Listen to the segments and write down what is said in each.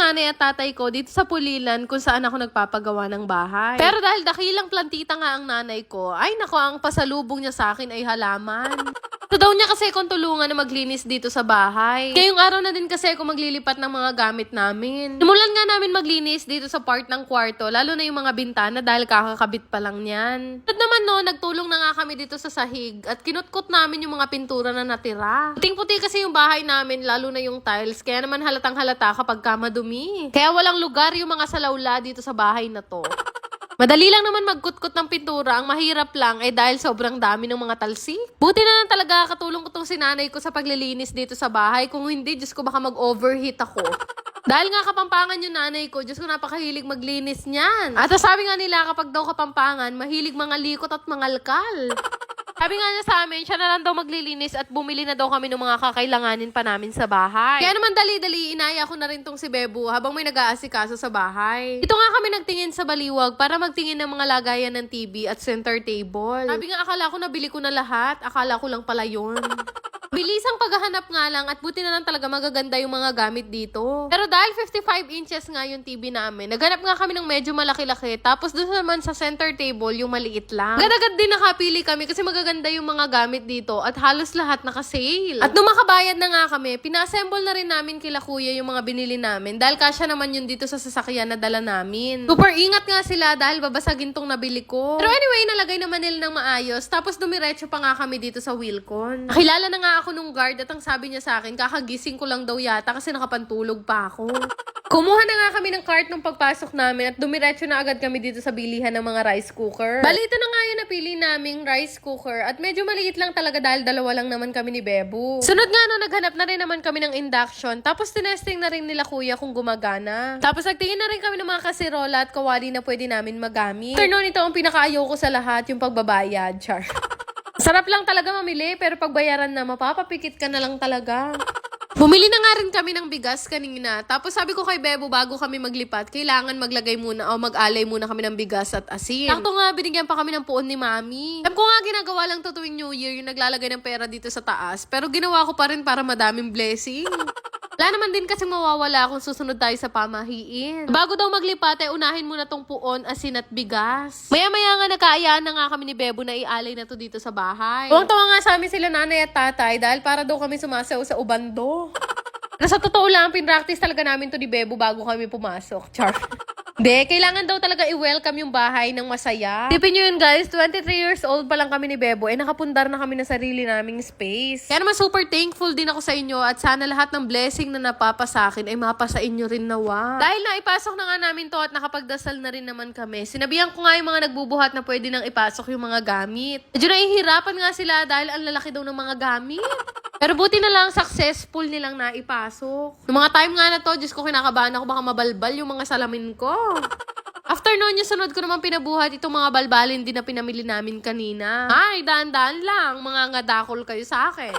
nanay at tatay ko dito sa Pulilan kung saan ako nagpapagawa ng bahay. Pero dahil dakilang plantita nga ang nanay ko, ay nako, ang pasalubong niya sa akin ay halaman. So daw niya kasi kung tulungan na maglinis dito sa bahay. Ngayong araw na din kasi ako maglilipat ng mga gamit namin. Simulan nga namin maglinis dito sa part ng kwarto, lalo na yung mga bintana dahil kakakabit pa lang yan. At naman no, nagtulong na nga kami dito sa sahig at kinutkot namin yung mga pintura na natira. Puting-puti kasi yung bahay namin, lalo na yung tiles, kaya naman halatang halata kapag madumi. Kaya walang lugar yung mga salawla dito sa bahay na to. Madali lang naman magkutkot ng pintura, ang mahirap lang ay dahil sobrang dami ng mga talsik. Buti na lang talaga katulong ko tong sinanay ko sa paglilinis dito sa bahay. Kung hindi, Diyos ko, baka mag-overheat ako. Dahil nga Kapampangan yung nanay ko, Diyos ko, napakahilig maglinis niyan. At sabi nga nila kapag daw Kapampangan, mahilig mga likot at mangalkal. Sabi nga niya sa amin, siya na lang daw maglilinis at bumili na daw kami ng mga kakailanganin pa namin sa bahay. Kaya naman dali-dali, inaya ko na rin tong si Bebo habang may nag-aasikaso sa bahay. Ito nga kami nagtingin sa baliwag para magtingin ng mga lagayan ng TV at center table. Sabi nga, akala ko nabili ko na lahat, akala ko lang pala yun. Bilisang paghahanap nga lang at buti na lang talaga magaganda yung mga gamit dito. Pero dahil 55 inches nga yung TV namin, naghanap nga kami ng medyo malaki-laki. Tapos doon naman sa center table, yung maliit lang. Agad-agad din nakapili kami kasi magaganda yung mga gamit dito at halos lahat naka-sale. At nung makabayad na nga kami, pina-assemble na rin namin kila kuya yung mga binili namin dahil kasya naman yun dito sa sasakyan na dala namin. Super ingat nga sila dahil babasagin tong nabili ko. Pero anyway, nalagay naman nila ng maayos. Tapos dumiretso pa nga kami dito sa Wilcon. Nakilala na nga ako nung guard at ang sabi niya sa akin, kakagising ko lang daw yata kasi nakapantulog pa ako. Kumuha na nga kami ng cart nung pagpasok namin at dumiretso na agad kami dito sa bilihan ng mga rice cooker. Bali, ito na nga yung napili naming rice cooker at medyo maliit lang talaga dahil dalawa lang naman kami ni Bebo. Sunod nga no, naghanap na rin naman kami ng induction tapos tinesting na rin nila kuya kung gumagana. Tapos nagtingin na rin kami ng mga kasirola at kawali na pwede namin magamit. After noon, ito ang pinakaayaw ko sa lahat, yung pagbabayad. Char. Sarap lang talaga mamili, pero pagbayaran na, mapapapikit ka na lang talaga. Bumili na nga rin kami ng bigas kanina. Tapos sabi ko kay Bebo, bago kami maglipat, kailangan maglagay muna o mag-alay muna kami ng bigas at asin. Sakto nga, binigyan pa kami ng puon ni Mami. Alam ko nga, ginagawa lang to tuwing New Year, yung naglalagay ng pera dito sa taas. Pero ginawa ko pa rin para madaming blessing. Wala naman din kasi mawawala kung susunod tayo sa pamahiin. Bago daw maglipat, unahin muna tong puon, asin at bigas. Maya-maya nga nagkaayaan na nga kami ni Bebo na ialay na to dito sa bahay. Tuwang-tawa nga sa amin sila nanay at tatay dahil para daw kami sumasayaw sa ubando. Pero sa totoo lang, pinractice talaga namin to ni Bebo bago kami pumasok. Char. Hindi, kailangan daw talaga i-welcome yung bahay ng masaya. Tipin nyo yun guys, 23 years old pa lang kami ni Bebo, nakapundar na kami na sarili naming space. Kaya naman super thankful din ako sa inyo at sana lahat ng blessing na napapa sa akin ay mapa sa inyo rin nawa. Dahil naipasok na nga namin to at nakapagdasal na rin naman kami, sinabihan ko nga yung mga nagbubuhat na pwede nang ipasok yung mga gamit. Medyo nahihirapan nga sila dahil ang lalaki daw ng mga gamit. Pero buti na lang, successful nilang naipasok. Noong mga time nga na to, Diyos ko, kinakabahan ako baka mabalbal yung mga salamin ko. After noon, yung sunod ko naman pinabuhat itong mga balbalin din na pinamili namin kanina. Ay, daan-daan lang. Mga ngadakol kayo sa akin.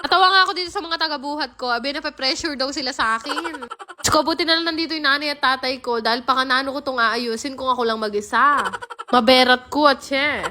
Natawa nga ako dito sa mga tagabuhat ko. Abi, nape-pressure daw sila sa akin. Diyos ko, buti na lang nandito yung nanay at tatay ko dahil pakanano ko itong aayusin kung ako lang mag-isa. Maberat ko at siya.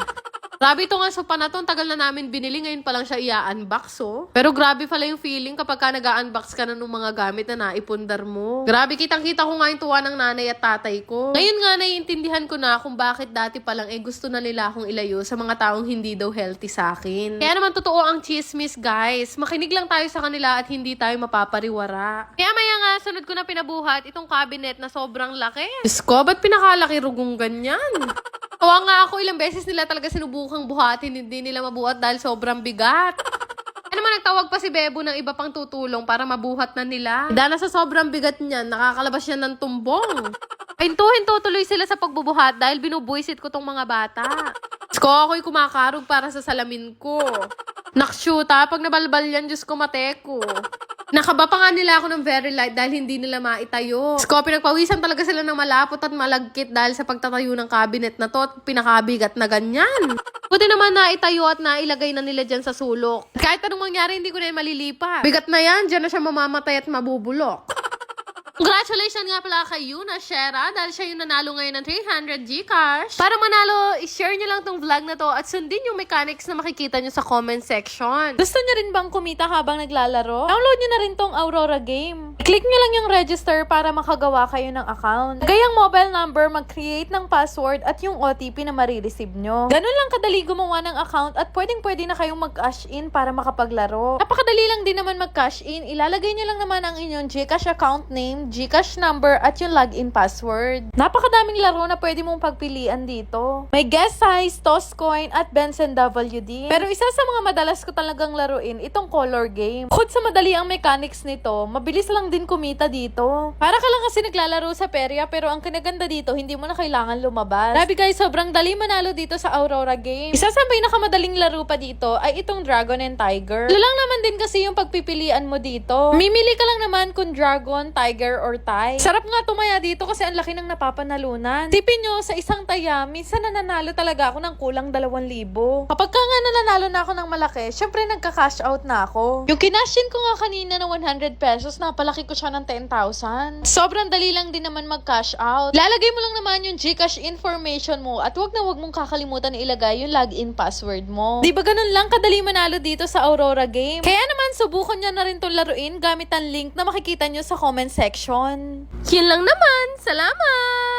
Grabe ito nga sopa na to, tagal na namin binili, ngayon pa lang siya i-unbox, oh. Pero grabe pala yung feeling kapag ka nag-unbox ka na ng mga gamit na naipundar mo. Grabe, kitang-kita ko nga yung tuwa ng nanay at tatay ko. Ngayon nga, naiintindihan ko na kung bakit dati pa lang gusto na nila akong ilayo sa mga taong hindi daw healthy sa akin. Kaya naman totoo ang chismis, guys. Makinig lang tayo sa kanila at hindi tayo mapapariwara. Kaya maya nga, sunod ko na pinabuhat itong cabinet na sobrang laki. Diyos ko, ba't pinakalaki rugong ganyan? Tawa nga ako, ilang beses nila talaga sinubukang buhatin, hindi nila mabuhat dahil sobrang bigat. Ano naman, nagtawag pa si Bebo ng iba pang tutulong para mabuhat na nila. Dahil sa sobrang bigat niyan, nakakalabas siya ng tumbong. Hinto-hinto tuloy sila sa pagbubuhat dahil binubuisit ko tong mga bata. Diyos ko, ako'y kumakarog para sa salamin ko. Nakshuta, pag nabalbal yan, Diyos ko, mateko. Nakaba pa nga nila ako ng very light dahil hindi nila maitayo. Sko, pinagpawisan talaga sila ng malapot at malagkit dahil sa pagtatayo ng cabinet na to at pinakabigat na ganyan. Buti naman naitayo at nailagay na nila dyan sa sulok. Kahit anong mangyari, hindi ko na yan malilipat. Bigat na yan, dyan na siya mamamatay at mabubulok. Congratulations nga pala kay Yuna Shera dahil siya yung nanalo ngayon ng 300 Gcash. Para manalo, i-share nyo lang tong vlog na to at sundin yung mechanics na makikita nyo sa comment section. Gusto nyo rin bang kumita habang naglalaro? Download nyo na rin tong Aurora game. I-click nyo lang yung register para makagawa kayo ng account. Gayang mobile number, mag-create ng password at yung OTP na marireceive nyo. Ganun lang kadali gumawa ng account at pwedeng-pwede na kayong mag-cash in para makapaglaro. Napakadali lang din naman mag-cash in. Ilalagay nyo lang naman ang inyong Gcash account name, Gcash number at yung login password. Napakadaming laro na pwede mong pagpilian dito. May Guess Size, Toss Coin at Benson WD. Pero isa sa mga madalas ko talagang laruin, itong color game. Bukod sa madali ang mechanics nito, mabilis lang din kumita dito. Para ka lang kasi naglalaro sa perya pero ang kinaganda dito, hindi mo na kailangan lumabas. Grabe guys, sobrang dali manalo dito sa Aurora game. Isa sa pinakamadaling laro pa dito ay itong Dragon and Tiger. Lang naman din kasi yung pagpipilian mo dito. Mimili ka lang naman kung Dragon, Tiger, or Tie. Sarap nga tumaya dito kasi ang laki ng napapanalunan. Tipin nyo, sa isang taya, minsan nananalo talaga ako ng kulang 2,000. Kapag ka nga nananalo na ako ng malaki, syempre nagka-cash out na ako. Yung kinashin ko nga kanina na 100 pesos, napalaki ko siya ng 10,000. Sobrang dali lang din naman mag-cash out. Lalagay mo lang naman yung Gcash information mo at wag na wag mong kakalimutan na ilagay yung login password mo. Di ba ganun lang kadali manalo dito sa Aurora game? Kaya naman, subukan nyo na rin itong laruin gamit ang link na makikita nyo sa comment section. Yun lang naman. Salamat!